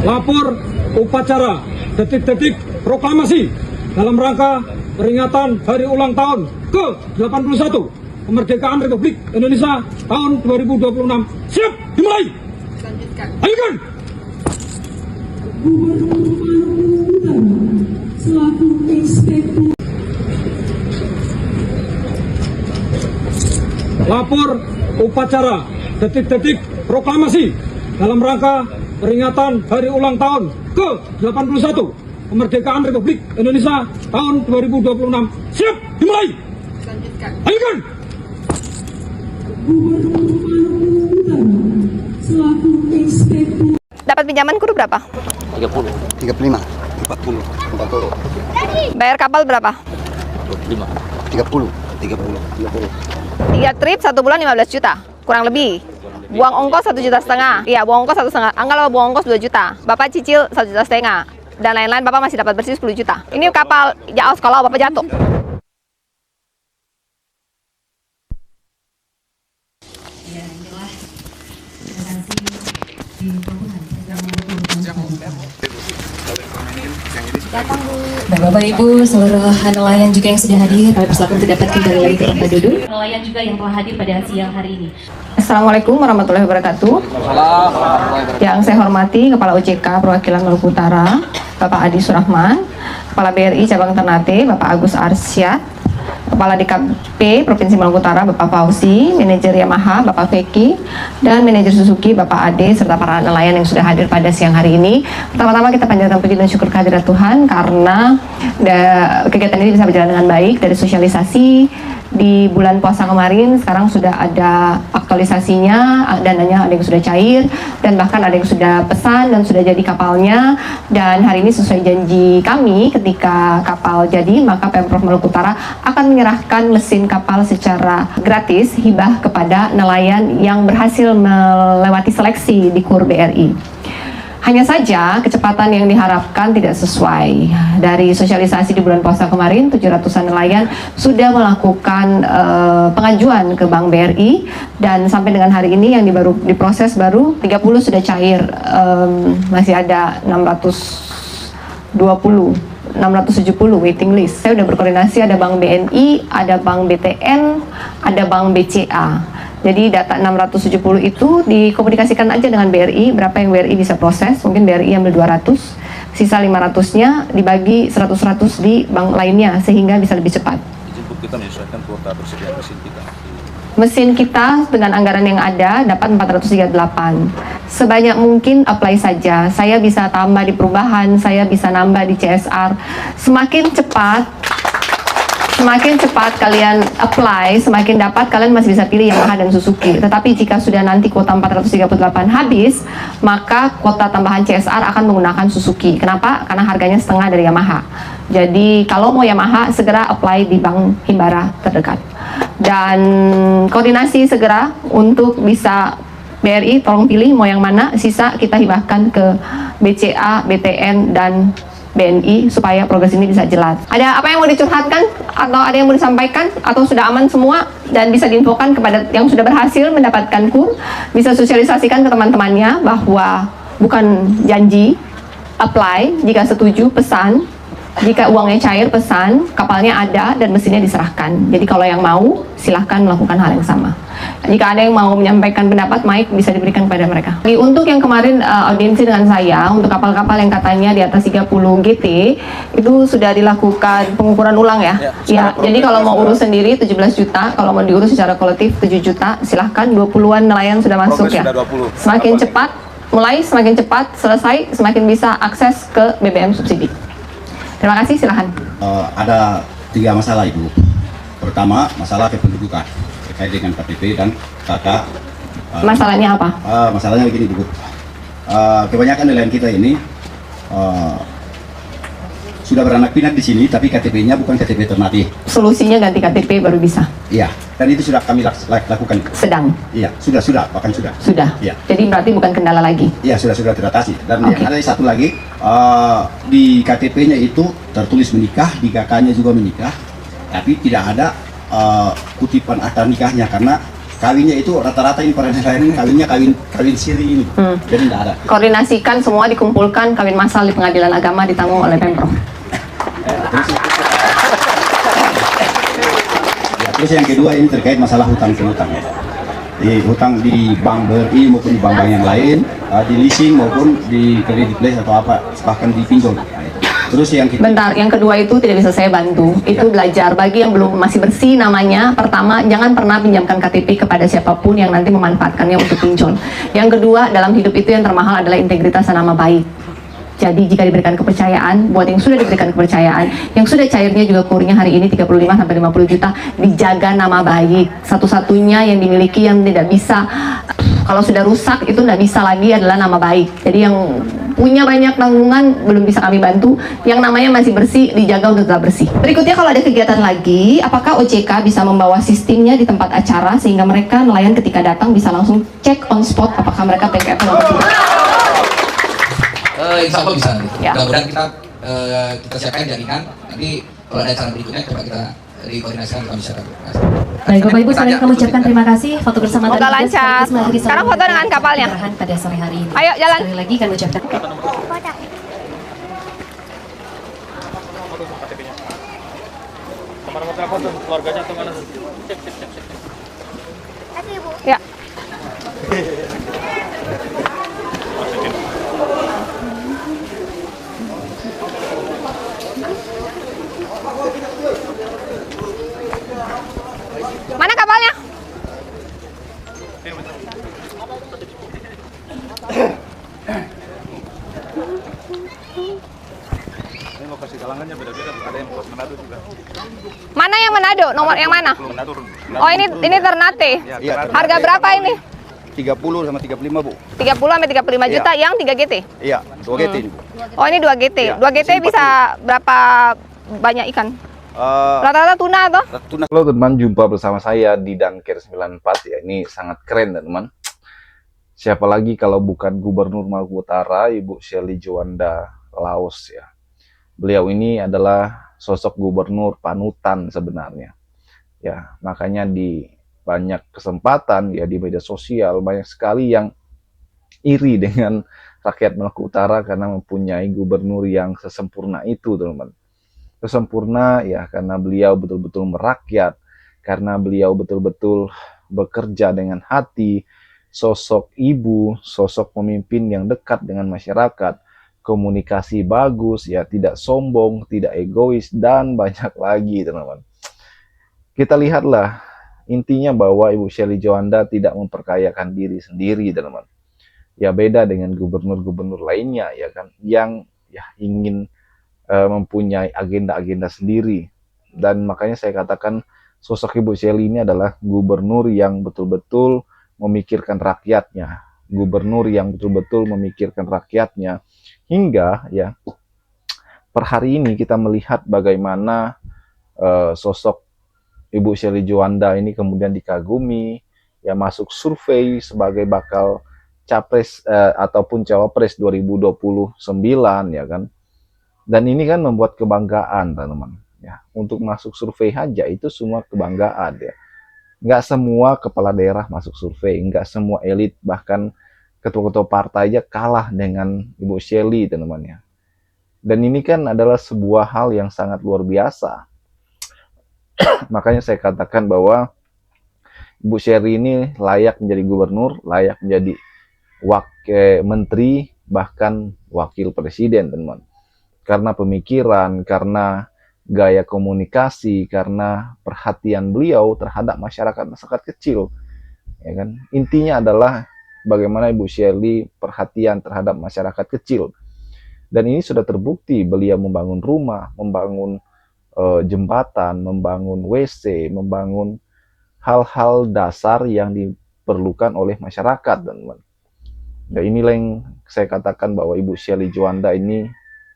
Lapor upacara detik-detik proklamasi dalam rangka peringatan hari ulang tahun ke-81 kemerdekaan Republik Indonesia tahun 2026. Siap, dimulai. Ayo. Selaku inspektur. Lapor upacara detik-detik proklamasi dalam rangka peringatan hari ulang tahun ke-81 kemerdekaan Republik Indonesia tahun 2026. Siap, dimulai. Ayo. Selaku inspektur. Dapat pinjaman kur berapa? 30, 35, 40, 40, Bayar kapal berapa? 25, 30, 30, 30. 3 trip 1 bulan 15 juta, kurang lebih. Buang ongkos 1,5 juta. Iya, buang ongkos 1,5. Anggaplah buang ongkos 2 juta. Bapak cicil 1,5 juta. Dan lain-lain Bapak masih dapat bersih 10 juta. Ini kapal Jaos kalau Bapak jatuh. Bapak Ibu, seluruh nelayan juga yang sudah hadir, kami persilakan untuk dapat kembali lagi ke tempat duduk. Nelayan juga yang telah hadir pada siang hari ini. Assalamualaikum warahmatullahi wabarakatuh. Yang saya hormati Kepala OJK Perwakilan Maluku Utara, Bapak Adi Surahman, Kepala BRI Cabang Ternate, Bapak Agus Arsyad, Kepala DKP Provinsi Maluku Utara, Bapak Fauzi, Manajer Yamaha, Bapak Feki, dan Manajer Suzuki, Bapak Ade, serta para nelayan yang sudah hadir pada siang hari ini. Pertama-tama kita panjatkan puji dan syukur kehadirat Tuhan karena kegiatan ini bisa berjalan dengan baik. Dari sosialisasi di bulan puasa kemarin, sekarang sudah ada aktualisasinya, dananya ada yang sudah cair, dan bahkan ada yang sudah pesan dan sudah jadi kapalnya. Dan hari ini sesuai janji kami, ketika kapal jadi, maka Pemprov Maluku Utara akan menyerahkan mesin kapal secara gratis, hibah kepada nelayan yang berhasil melewati seleksi di KUR BRI. Hanya saja kecepatan yang diharapkan tidak sesuai. Dari sosialisasi di bulan puasa kemarin, 700-an nelayan sudah melakukan pengajuan ke Bank BRI, dan sampai dengan hari ini yang diproses baru 30 sudah cair. Masih ada 670 waiting list. Saya sudah berkoordinasi, ada Bank BNI, ada Bank BTN, ada Bank BCA. Jadi data 670 itu dikomunikasikan aja dengan BRI, berapa yang BRI bisa proses, mungkin BRI ambil 200, sisa 500-nya dibagi 100-100 di bank lainnya sehingga bisa lebih cepat. Izin kita menyesuaikan kuota persediaan mesin kita. Mesin kita dengan anggaran yang ada dapat 438. Sebanyak mungkin apply saja. Saya bisa tambah di perubahan, saya bisa nambah di CSR. Semakin cepat kalian apply, semakin dapat kalian masih bisa pilih Yamaha dan Suzuki. Tetapi jika sudah nanti kuota 438 habis, maka kuota tambahan CSR akan menggunakan Suzuki. Kenapa? Karena harganya setengah dari Yamaha. Jadi kalau mau Yamaha, segera apply di Bank Himbara terdekat. Dan koordinasi segera untuk bisa BRI, tolong pilih mau yang mana, sisa kita hibahkan ke BCA, BTN, dan BNI supaya progres ini bisa jelas. Ada apa yang mau dicurhatkan atau ada yang mau disampaikan atau sudah aman semua dan bisa diinfokan kepada yang sudah berhasil mendapatkan KUR, bisa sosialisasikan ke teman-temannya bahwa bukan janji, apply, jika setuju pesan, jika uangnya cair pesan, kapalnya ada dan mesinnya diserahkan. Jadi kalau yang mau silahkan melakukan hal yang sama. Jika ada yang mau menyampaikan pendapat, mic bisa diberikan kepada mereka. Jadi untuk yang kemarin audiensi dengan saya, untuk kapal-kapal yang katanya di atas 30 GT, itu sudah dilakukan pengukuran ulang ya? Ya, jadi kalau mau urus sendiri 17 juta, kalau mau diurus secara kolektif 7 juta, silahkan. 20-an nelayan sudah masuk ya. Semakin cepat, semakin cepat selesai, semakin bisa akses ke BBM subsidi. Terima kasih, silahkan. Ada 3 masalah Ibu. Pertama, masalah kependudukan terkait dengan KTP dan KK. Masalahnya apa? Masalahnya begini Ibu. Kebanyakan nelayan kita ini sudah beranak pinak di sini, tapi KTP-nya bukan KTP Ternate. Solusinya ganti KTP baru bisa. Iya, dan itu sudah kami lakukan. Sedang. Iya, sudah, bahkan sudah. Sudah. Iya. Jadi berarti bukan kendala lagi. Iya, sudah teratasi. Dan yang ada satu lagi, di KTP-nya itu tertulis menikah, di KK-nya juga menikah, tapi tidak ada kutipan akta nikahnya karena kawinnya itu rata-rata ini para nelayan ini kawin siri ini. Jadi tidak ada. Koordinasikan semua, dikumpulkan, kawin massal di pengadilan agama ditanggung oleh Pemprov. Terus yang kedua ini terkait masalah hutang piutang. Hutang di bank BRI maupun di bank-bank yang lain, di leasing maupun di kredit place atau apa, bahkan di pinjol. Terus yang ketiga, Bentar, yang kedua itu tidak bisa saya bantu. Itu belajar bagi yang belum masih bersih namanya. Pertama, jangan pernah pinjamkan KTP kepada siapapun yang nanti memanfaatkannya untuk pinjol. Yang kedua, dalam hidup itu yang termahal adalah integritas dan nama baik. Jadi jika diberikan kepercayaan, buat yang sudah diberikan kepercayaan, yang sudah cairnya juga kurnya hari ini 35 sampai 50 juta, dijaga nama baik. Satu-satunya yang dimiliki yang tidak bisa, kalau sudah rusak itu tidak bisa lagi adalah nama baik. Jadi yang punya banyak tanggungan belum bisa kami bantu, yang namanya masih bersih dijaga untuk tetap bersih. Berikutnya, kalau ada kegiatan lagi, apakah OJK bisa membawa sistemnya di tempat acara sehingga mereka nelayan ketika datang bisa langsung cek on spot apakah mereka PKP atau tidak? Insya Allah bisa nanti. Ya. Mudah-mudahan kita siapkan jaringan. Nanti kalau ada acara berikutnya coba kita dikoordinasikan kami siapkan. Baik Bapak Ibu, saling kami ucapkan terima kasih. Foto bersama Semoga tadi juga lancar. sekaligus mengakhiri Sekarang foto dengan kapalnya. pemerahan pada sore hari ini. Ayo, jalan. Sekali lagi kami ucapkan. Ya. Mana kapalnya? Ini lokasi galangannya beda-beda, ada yang pos Manado juga. Mana yang Manado? Nomor yang mana? Manado. Oh, ini Ternate. Iya, Harga berapa ini? 30 sama 35 Bu. 30 sampai 35 juta yang 3 GT. Iya, 2 GT ini Bu. Oh, ini 2 GT. Iya, 2 GT mesin bisa berapa banyak ikan? Eh, Rata-rata tuna atau? tuna Halo teman, jumpa bersama saya di Dunker 94 ya. Ini sangat keren teman. Siapa lagi kalau bukan Gubernur Maluku Utara, Ibu Shirley Juanda Laos ya. Beliau ini adalah sosok gubernur panutan sebenarnya. Ya, makanya di banyak kesempatan ya di media sosial banyak sekali yang iri dengan rakyat Maluku Utara karena mempunyai gubernur yang sesempurna itu, teman-teman. Sempurna ya karena beliau betul-betul merakyat, karena beliau betul-betul bekerja dengan hati, sosok ibu, sosok pemimpin yang dekat dengan masyarakat, komunikasi bagus ya, tidak sombong, tidak egois, dan banyak lagi teman-teman. Kita lihatlah intinya bahwa Ibu Shirley Juanda tidak memperkayakan diri sendiri teman-teman. Ya beda dengan gubernur-gubernur lainnya ya kan, yang ya ingin mempunyai agenda-agenda sendiri. Dan makanya saya katakan sosok Ibu Shirley ini adalah gubernur yang betul-betul memikirkan rakyatnya, gubernur yang betul-betul memikirkan rakyatnya, hingga ya per hari ini kita melihat bagaimana sosok Ibu Shirley Juanda ini kemudian dikagumi, ya masuk survei sebagai bakal capres ataupun cawapres 2029 ya kan. Dan ini kan membuat kebanggaan teman-teman ya, untuk masuk survei aja itu semua kebanggaan ya. Nggak semua kepala daerah masuk survei, nggak semua elit bahkan ketua-ketua partai aja kalah dengan Ibu Shirley teman-teman ya. Dan ini kan adalah sebuah hal yang sangat luar biasa. Makanya saya katakan bahwa Ibu Shirley ini layak menjadi gubernur, layak menjadi wakil menteri, bahkan wakil presiden teman-teman. Karena pemikiran, karena gaya komunikasi, karena perhatian beliau terhadap masyarakat kecil. Ya kan? Intinya adalah bagaimana Ibu Shirley perhatian terhadap masyarakat kecil. Dan ini sudah terbukti, beliau membangun rumah, membangun jembatan, membangun WC, membangun hal-hal dasar yang diperlukan oleh masyarakat, teman-teman. Dan inilah yang saya katakan bahwa Ibu Shirley Juanda ini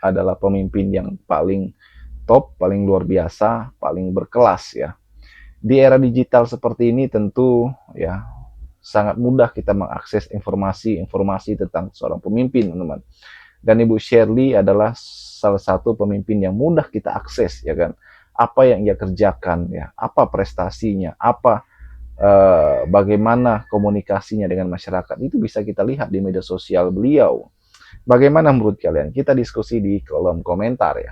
adalah pemimpin yang paling top, paling luar biasa, paling berkelas ya. Di era digital seperti ini tentu ya sangat mudah kita mengakses informasi tentang seorang pemimpin, teman-teman. Dan Ibu Shirley adalah salah satu pemimpin yang mudah kita akses ya kan. Apa yang ia kerjakan ya, apa prestasinya, apa bagaimana komunikasinya dengan masyarakat itu bisa kita lihat di media sosial beliau. Bagaimana menurut kalian? Kita diskusi di kolom komentar ya.